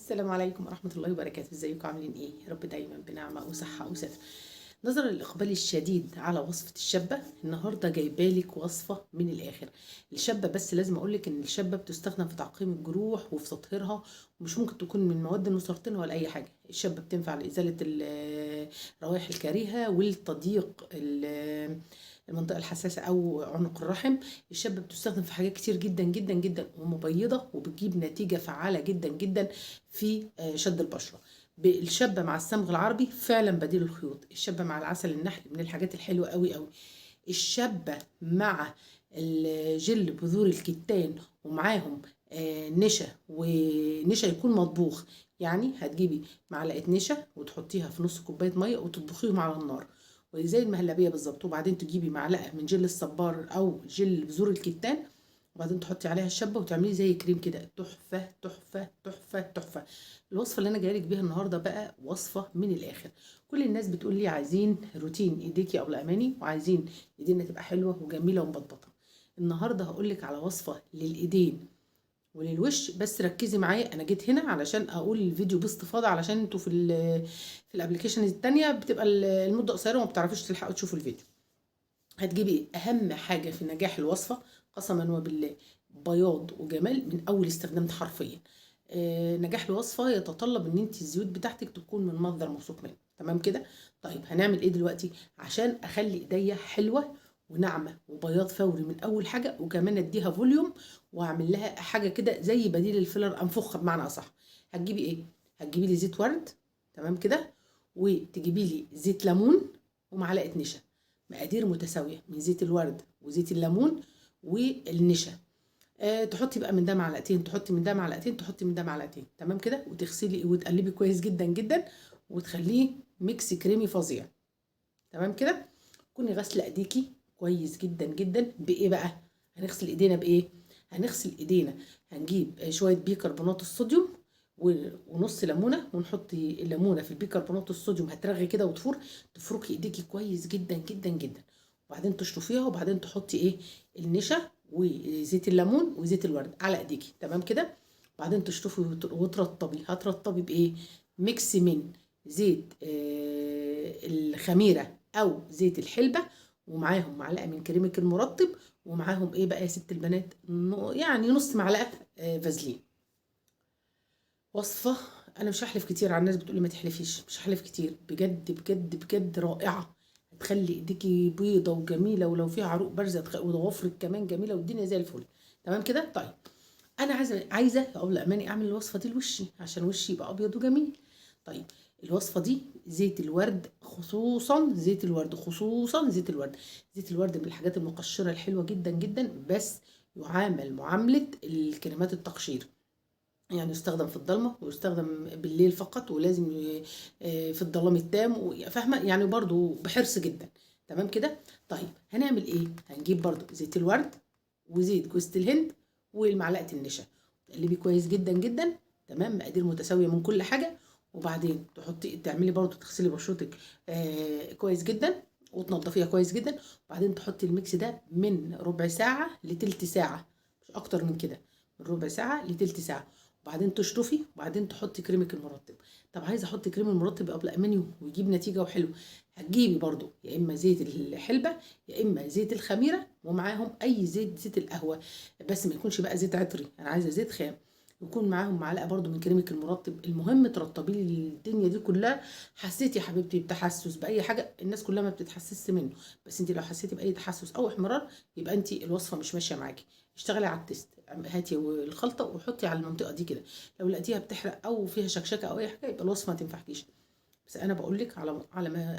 السلام عليكم ورحمة الله وبركاته. ازيكم عاملين ايه؟ يا رب دايما بنعمة وصحة وستر. نظرا للإقبال الشديد على وصفة الشبة، النهاردة جايبالك وصفة من الآخر. الشبة بس لازم أقولك إن الشبة بتستخدم في تعقيم الجروح وفي تطهيرها، ومش ممكن تكون من مواد مسرطنة ولا أي حاجة. الشبة بتنفع لإزالة الروائح الكريهة والتضييق المنطقة الحساسة أو عنق الرحم. الشبة بتستخدم في حاجات كتير جدا جدا جدا ومبيضة، وبتجيب نتيجة فعالة جدا جدا في شد البشرة. الشبة مع الصمغ العربي فعلا بديل الخيوط. الشبة مع العسل النحل من الحاجات الحلوة قوي قوي. الشبة مع الجل بذور الكتان ومعاهم نشا، ونشا يكون مطبوخ. يعني هتجيبي معلقة نشا وتحطيها في نص كوباية مية وتطبخيهم على النار، وزي المهلبية بالظبط. وبعدين تجيبي معلقة من جل الصبار أو جل بذور الكتان، وبعدين تحطي عليها الشبه وتعمليه زي كريم كده. تحفه تحفه تحفه تحفه. الوصفه اللي انا جايلك بيها النهارده بقى وصفه من الاخر. كل الناس بتقول لي عايزين روتين ايديكي او الاماني، وعايزين ايدينا تبقى حلوه وجميله ومبططه. النهارده هقول لك على وصفه للايدين وللوش، بس ركزي معايا. انا جيت هنا علشان اقول الفيديو باستفاضه، علشان انتوا في الابلكيشن التانية بتبقى المده قصيره وما بتعرفوش تلحقوا تشوفوا الفيديو. هتجيبي اهم حاجه في نجاح الوصفه قسما وبالله، بياض وجمال من اول استخدام حرفيا. نجاح الوصفه يتطلب ان انت الزيوت بتاعتك تكون من مصدر موثوق منه. تمام كده؟ طيب هنعمل ايه دلوقتي عشان اخلي ايديا حلوه وناعمه وبياض فوري من اول حاجه، وكمان اديها فوليوم واعمل لها حاجه كده زي بديل الفيلر، انفخها بمعنى اصح. هتجيبي ايه؟ هتجيبي لي زيت ورد، تمام كده، وتجيبي لي زيت ليمون ومعلقه نشا، مقادير متساويه من زيت الورد وزيت الليمون والنشا. تحطي بقى من ده معلقتين، تحطي من ده معلقتين، تحطي من ده معلقتين، تمام كده. وتغسلي وتقلبي كويس جدا جدا وتخليه ميكس كريمي فظيع. تمام كده. كوني غاسله ايديكي كويس جدا جدا. بايه بقى؟ هنغسل ايدينا بايه؟ هنغسل ايدينا، هنجيب شويه بيكربونات الصوديوم ونص ليمونه، ونحط الليمونه في البيكربونات الصوديوم هترغي كده وتفور. تفركي ايديكي كويس جدا جدا جدا، وبعدين تشطفيها، وبعدين تحطي ايه؟ النشا وزيت الليمون وزيت الورد على ايديكي. تمام كده. وبعدين تشطفي وترطبي. هترطبي بايه؟ ميكس من زيت الخميره او زيت الحلبه، ومعاهم معلقه من كريمه المرطب، ومعاهم ايه بقى يا ست البنات؟ يعني نص معلقه فازلين. وصفه انا مش هحلف كتير على الناس بتقولي ما تحلفيش، مش هحلف كتير، بجد بجد بجد رائعه. هتخلي ايديكي بيضه وجميله، ولو فيها عروق بارزه وضوافرك كمان جميله، والدنيا زي الفل. تمام كده. طيب انا عايزه قبل اماني اعمل الوصفه دي لوشي عشان وشي يبقى ابيض وجميل. طيب الوصفه دي زيت الورد، خصوصا زيت الورد، خصوصا زيت الورد. زيت الورد من الحاجات المقشره الحلوه جدا جدا، بس يعامل معامله الكريمات التقشير. يعني يستخدم في الضلمه ويستخدم بالليل فقط، ولازم في الظلام التام، فاهمه يعني، برضو بحرص جدا. تمام كده. طيب هنعمل ايه؟ هنجيب برضو زيت الورد وزيت جوز الهند والمعلقه النشا، تقلبي كويس جدا جدا. تمام، مقادير متساويه من كل حاجه. وبعدين تعملي برضو تغسلي بشرتك كويس جدا وتنضفيها كويس جدا. وبعدين تحطي الميكس ده من ربع ساعه لتلت ساعه، مش اكتر من كده، من ربع ساعه لتلت ساعه. وبعدين تشطفي، وبعدين تحطي كريمه المرطب. طب عايزه احط كريم المرطب قبل امانيو ويجيب نتيجه وحلو، هتجيبي برضو يا اما زيت الحلبه يا اما زيت الخميره، ومعاهم اي زيت القهوه، بس ما يكونش بقى زيت عطري، انا عايزه زيت خام. يكون معاهم معلقه برضو من كريمه المرطب. المهم ترطبي لي الدنيا دي كلها. حسيتي يا حبيبتي بتحسس باي حاجه، الناس كلها ما بتتحسسش منه، بس انت لو حسيتي باي تحسس او احمرار يبقى انت الوصفه مش ماشيه معاكي. اشتغلي على التست، هاتي الخلطه وحطي على المنطقه دي كده. لو لقيتيها بتحرق او فيها شكشكه او اي حاجه يبقى الوصفه ما تنفعكيش. بس انا بقول لك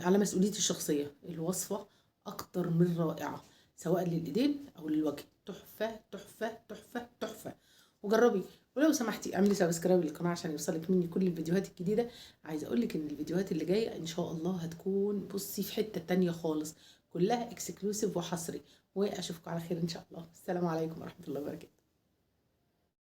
على مسؤوليتي الشخصيه، الوصفه اكتر من رائعه، سواء للايدين او للوجه. تحفه تحفه تحفه تحفه. وجربي. ولو سمحتي اعملي سبسكرايب للقناه عشان يوصلك مني كل الفيديوهات الجديده. عايزه اقول لك ان الفيديوهات اللي جايه ان شاء الله هتكون بصي في حته تانية خالص، كلها اكسكلوسيف وحصري. واشوفكم على خير ان شاء الله. السلام عليكم ورحمه الله وبركاته.